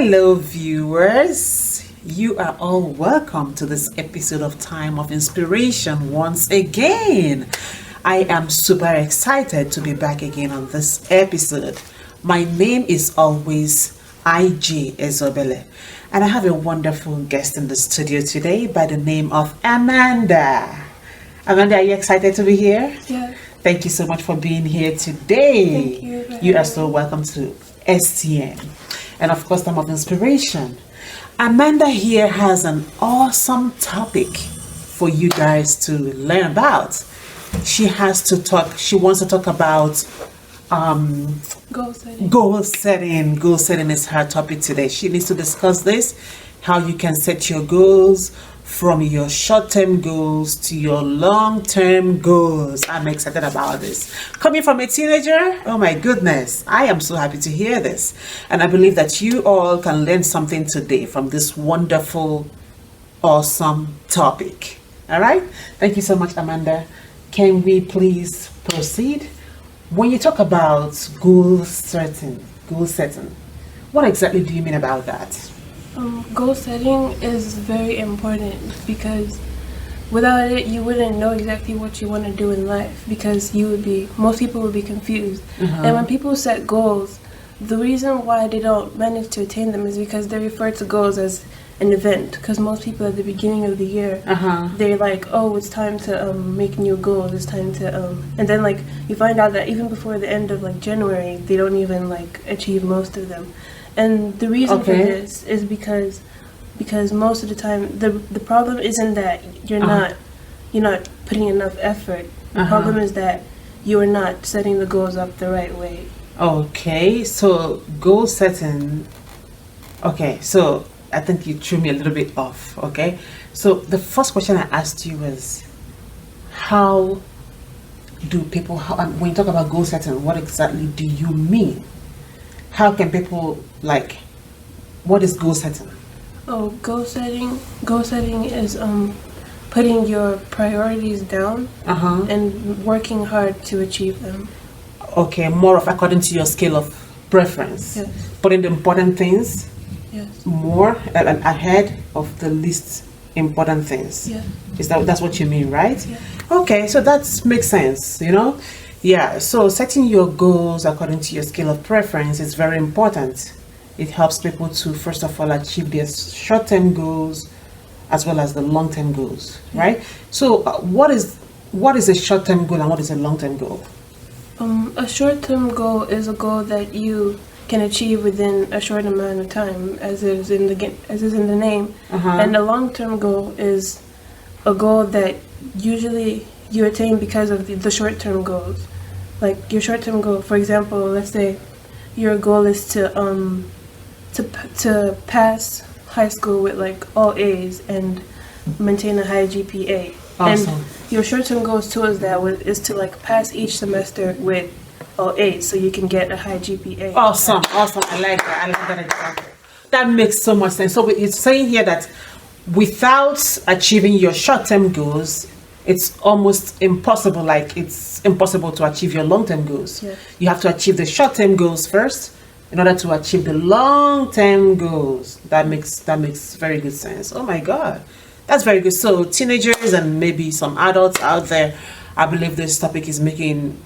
Hello, viewers. You are all welcome to this episode of Time of Inspiration once again. I am super excited to be back again on this episode. My name is always Ezeobele, and I have a wonderful guest in the studio today by the name of Amanda. Amanda, are you excited to be here? Yeah. Thank you so much for being here today. Thank you. You are so welcome to STN. And of course, Time of Inspiration. Amanda here has an awesome topic for you guys to learn about. She wants to talk about Goal setting. goal setting. Goal setting is her topic today. She needs to discuss this, how you can set your goals from your short-term goals to your long-term goals. I'm excited about this. Coming from a teenager, oh my goodness, I am so happy to hear this. And I believe that you all can learn something today from this wonderful, awesome topic. All right? Thank you so much, Amanda. Can we please proceed? When you talk about goal setting, what exactly do you mean about that? Goal setting is very important because without it, you wouldn't know exactly what you want to do in life because most people would be confused. And when people set goals, the reason why they don't manage to attain them is because they refer to goals as an event. Because most people at the beginning of the year, they're like, oh, it's time to make new goals. It's time to, and then like you find out that even before the end of like January, they don't even like achieve most of them. And the reason for this is because most of the time the problem isn't that you're not putting enough effort. The problem is that you are not setting the goals up the right way. Okay, so goal setting. Okay, so I think you threw me a little bit off. Okay, so the first question I asked you was, how do people? When you talk about goal setting, what exactly do you mean? How can people what is goal setting? Oh, goal setting is putting your priorities down and working hard to achieve them. Okay, more of according to your scale of preference. Yes. Putting the important things more ahead of the least important things. Yeah. That's what you mean, right? Yeah. Okay, so that makes sense, Yeah, so setting your goals according to your scale of preference is very important. It helps people to, first of all, achieve their short-term goals as well as the long-term goals, right? So what is a short-term goal and what is a long-term goal? A short-term goal is a goal that you can achieve within a short amount of time, as is in the name. And a long-term goal is a goal that usually you attain because of the short-term goals. Like your short-term goal, for example, let's say your goal is to pass high school with like all A's and maintain a high GPA. Awesome. And your short-term goals towards that is to like pass each semester with all A's so you can get a high GPA. Awesome. I like that example. That makes so much sense. So it's saying here that without achieving your short-term goals, it's almost impossible. It's impossible to achieve your long-term goals. Yeah. You have to achieve the short-term goals first in order to achieve the long-term goals. That makes very good sense. Oh my God, that's very good. So teenagers and maybe some adults out there, I believe this topic is making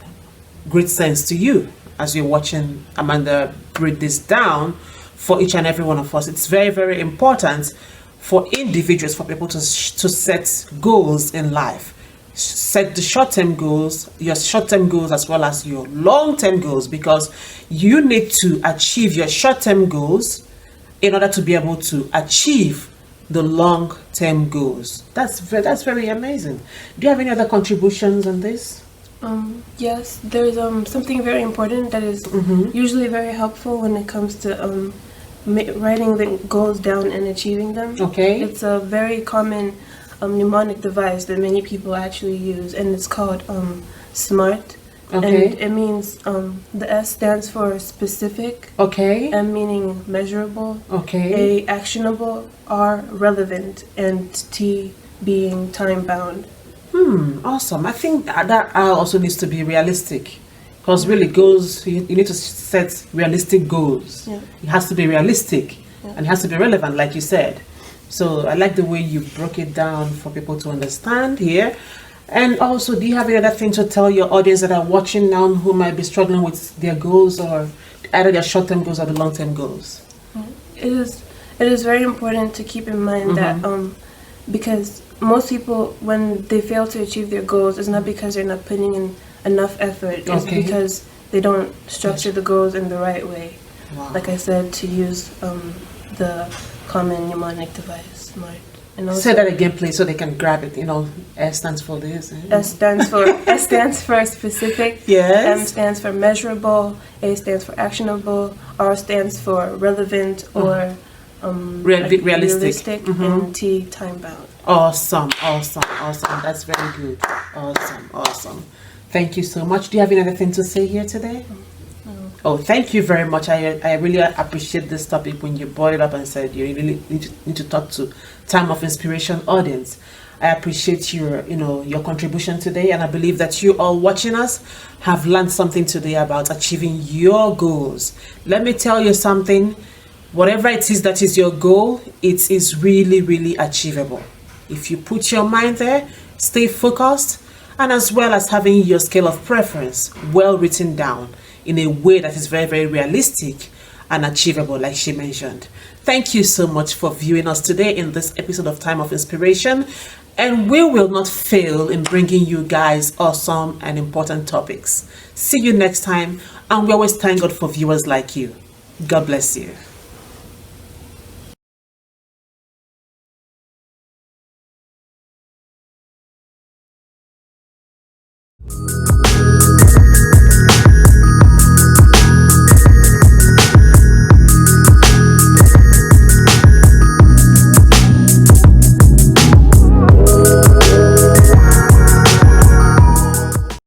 great sense to you as you're watching Amanda break this down for each and every one of us. It's very, very important for individuals, for people to set goals in life. Set the short-term goals, your short-term goals as well as your long-term goals, because you need to achieve your short-term goals in order to be able to achieve the long-term goals. That's very amazing. Do you have any other contributions on this? Yes, there's something very important that is usually very helpful when it comes to writing the goals down and achieving them. Okay. It's a very common mnemonic device that many people actually use, and it's called SMART. Okay. And it means the S stands for specific. Okay. M meaning measurable. Okay. A actionable. R relevant, and T being time bound. Awesome. I think that R also needs to be realistic. Because really goals, you need to set realistic goals. Yeah. It has to be realistic. and it has to be relevant, like you said. So I like the way you broke it down for people to understand here. And also, do you have any other thing to tell your audience that are watching now who might be struggling with their goals, or either their short-term goals or the long-term goals? It is very important to keep in mind that because most people, when they fail to achieve their goals, it's not because they're not putting in enough effort. It's because they don't structure the goals in the right way. Wow. Like I said, to use the common mnemonic device, SMART. And also, say that again, please, so they can grab it. S stands for this. S stands for specific. Yes. M stands for measurable. A stands for actionable. R stands for relevant or realistic. And T, time bound. Awesome. That's very good. Awesome. Thank you so much. Do you have any other thing to say here today? Oh, thank you very much. I really appreciate this topic when you brought it up and said you really need to talk to Time of Inspiration audience. I appreciate your contribution today, and I believe that you all watching us have learned something today about achieving your goals. Let me tell you something. Whatever it is that is your goal, it is really, really achievable. If you put your mind there, stay focused, and as well as having your scale of preference well written down in a way that is very, very realistic and achievable, like she mentioned. Thank you so much for viewing us today in this episode of Time of Inspiration, and we will not fail in bringing you guys awesome and important topics. See you next time, and we always thank God for viewers like you. God bless you.